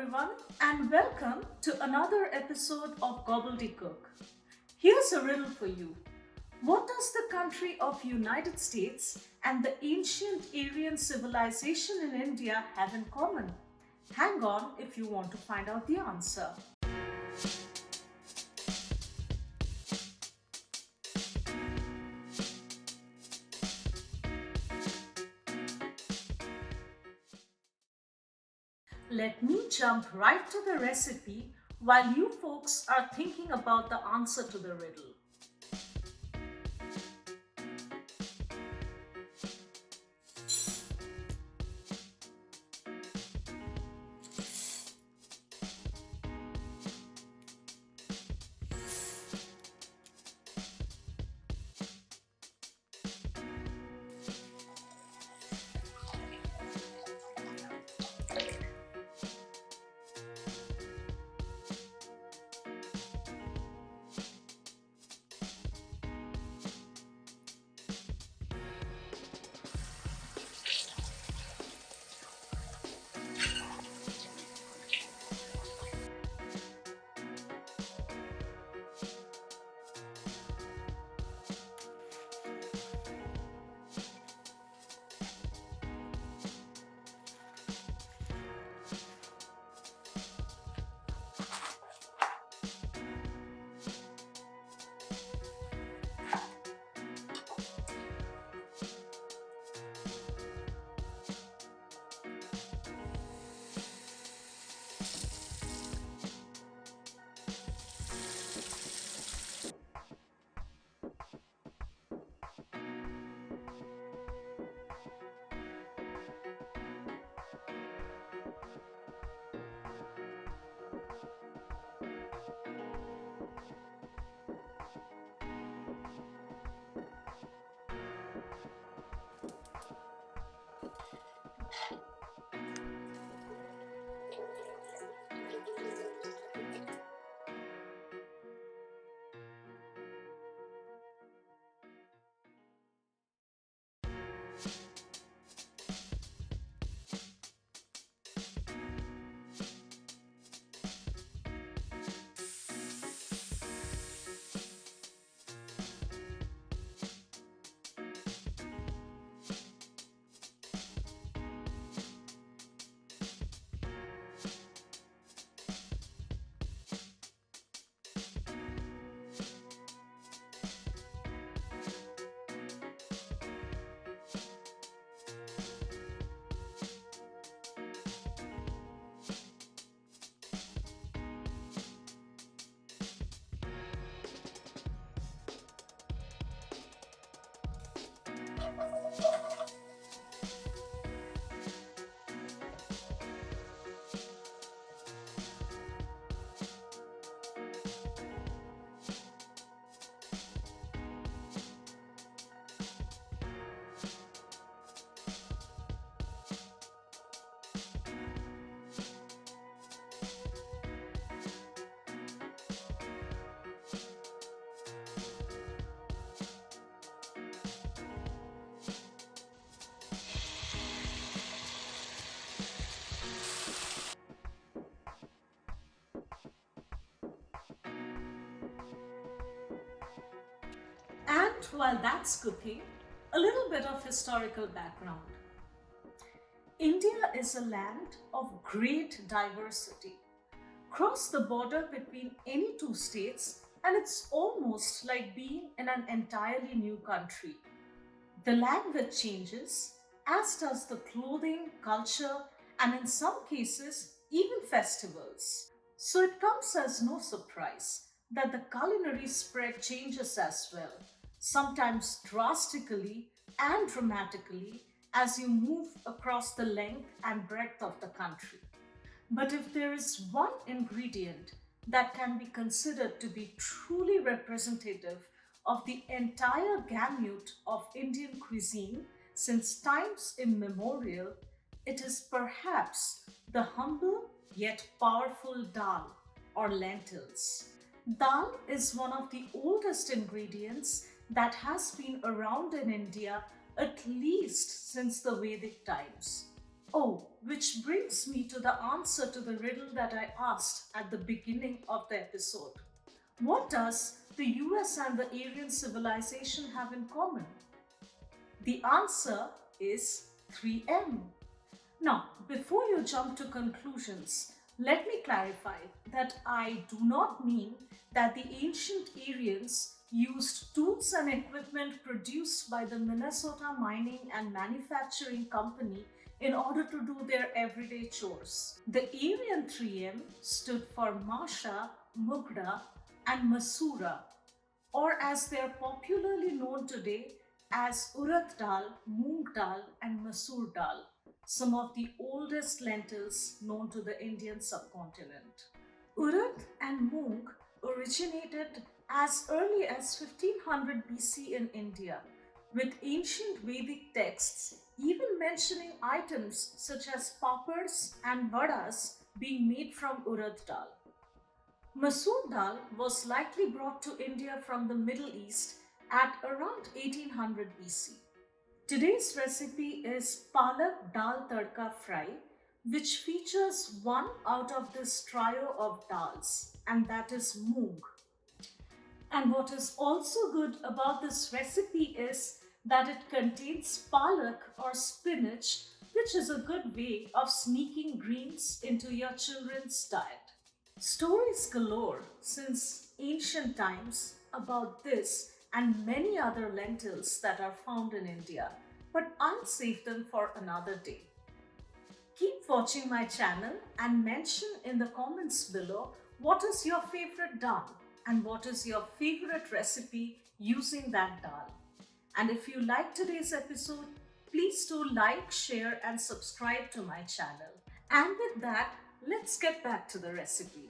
everyone, and welcome to another episode of Gobbledycook. Here's a riddle for you. What does the country of United States and the ancient Aryan civilization in India have in common? Hang on if you want to find out the answer. Let me jump right to the recipe while you folks are thinking about the answer to the riddle. And while that's cooking, a little bit of historical background. India is a land of great diversity. Cross the border between any two states and it's almost like being in an entirely new country. The language changes, as does the clothing, culture, and in some cases, even festivals. So it comes as no surprise that the culinary spread changes as well, sometimes drastically and dramatically as you move across the length and breadth of the country. But if there is one ingredient that can be considered to be truly representative of the entire gamut of Indian cuisine since times immemorial, it is perhaps the humble yet powerful dal or lentils. Dal is one of the oldest ingredients that has been around in India at least since the Vedic times. Oh, which brings me to the answer to the riddle that I asked at the beginning of the episode. What does the US and the Aryan civilization have in common? The answer is 3M. Now, before you jump to conclusions, let me clarify that I do not mean that the ancient Aryans used tools and equipment produced by the Minnesota Mining and Manufacturing Company in order to do their everyday chores. The Aryan 3M stood for Masha, Mugda, and Masura, or as they are popularly known today as Urad Dal, Moong Dal, and Masoor Dal, some of the oldest lentils known to the Indian subcontinent. Urad and Moong originated as early as 1500 BC in India, with ancient Vedic texts even mentioning items such as papads and vadas being made from Urad Dal. Masoor dal was likely brought to India from the Middle East at around 1800 BC. Today's recipe is Palak Dal Tadka Fry, which features one out of this trio of dals, and that is moong. And what is also good about this recipe is that it contains palak or spinach, which is a good way of sneaking greens into your children's diet. Stories galore since ancient times about this and many other lentils that are found in India, but I'll save them for another day. Keep watching my channel and mention in the comments below what is your favorite dal and what is your favorite recipe using that dal. And if you like today's episode, please do like, share and subscribe to my channel. And with that, let's get back to the recipe.